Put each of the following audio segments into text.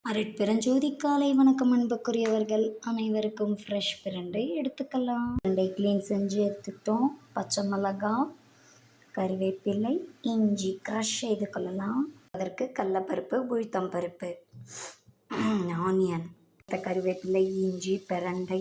அருட்பெருஞ்சோதி காலை வணக்கம் அன்புக்குரியவர்கள் அனைவருக்கும் ஃப்ரெஷ் பிரண்டை எடுத்துக்கலாம். பிரண்டை க்ளீன் செஞ்சு எடுத்துக்கிட்டோம். பச்சை மிளகா, கறிவேப்பிலை, இஞ்சி க்ரஷ் செய்து கொள்ளலாம். அதற்கு கடலப்பருப்பு, உளுத்தம் பருப்பு, ஆனியன், கறிவேப்பிலை, இஞ்சி, பிரண்டை,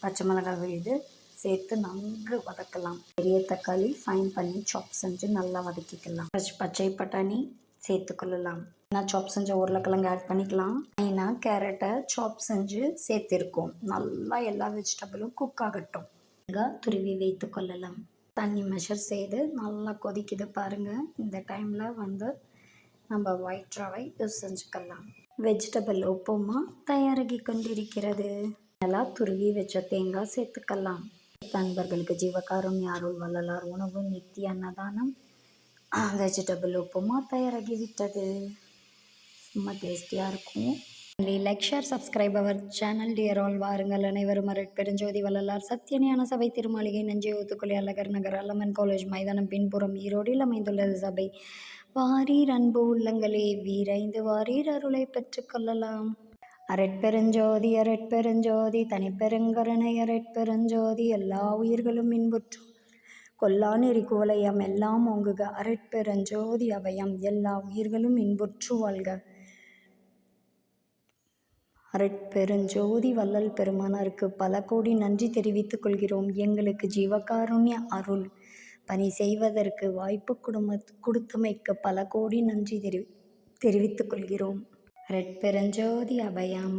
பச்சை மிளகாய் விழுது சேர்த்து நன்கு வதக்கலாம். பெரிய தக்காளி ஃபைன் பண்ணி சாப் செஞ்சு நல்லா வதக்கிக்கலாம். பச்சை பட்டாணி சேர்த்துக்கொள்ளலாம். நான் சாப் செஞ்ச உருளைக்கிழங்கு ஆட் பண்ணிக்கலாம். மெயினாக கேரட்டை சாப் செஞ்சு சேர்த்திருக்கோம். நல்லா எல்லா வெஜிடபிளும் குக் ஆகட்டும். துருவி வைத்து கொள்ளலாம். தண்ணி மெஷர் செய்து நல்லா கொதிக்குது பாருங்கள். இந்த டைமில் நம்ம ஒயிட் ரவை யூஸ் செஞ்சுக்கலாம். வெஜிடபிள் உப்புமா தயாராகி கொண்டிருக்கிறது. நல்லா துருவி வச்ச தேங்காய் சேர்த்துக்கலாம். நண்பர்களுக்கு ஜீவகாருண்ய அருள் வள்ளலார் உணவு நித்திய அன்னதானம் வெஜிடபிள் உப்புமா தயாராகிவிட்டது. ரொம்ப டேஸ்டியாக இருக்கும். Like share subscribe our channel dear all. வாருங்கள் அனைவரும் அருட்பெருஞ்சோதி வள்ளலார் சத்தியஞான சபை திருமாளிகை நஞ்சை ஊத்துக்குளி அழகர் நகர் அல்லமன் காலேஜ் மைதானம் பின்புறம் ஈரோடில் அமைந்துள்ளது சபை. வாரீர் அன்பு உள்ளங்களே, வீரைந்து வாரீர் அருளை பெற்றுக்கொள்ளலாம். அருட்பெருஞ்சோதி அருட்பெருஞ்சோதி தனிப்பெருங்கருணை அருட்பெருஞ்சோதி எல்லா உயிர்களும் இன்புற்று கொல்லா நெறி குவலயம் எல்லாம் ஓங்குக. அருட்பெருஞ்சோதி அபயம் எல்லா உயிர்களும் இன்புற்று வாழ்க. அருட்பெருஞ்சோதி வள்ளல் பெருமானாருக்கு பல கோடி நன்றி தெரிவித்துக் கொள்கிறோம். எங்களுக்கு ஜீவகாருண்ய அருள் பணி செய்வதற்கு வாய்ப்பு கொடுத்தமைக்கு பல கோடி நன்றி தெரிவித்துக் கொள்கிறோம். அருட்பெருஞ்சோதி அபயம்.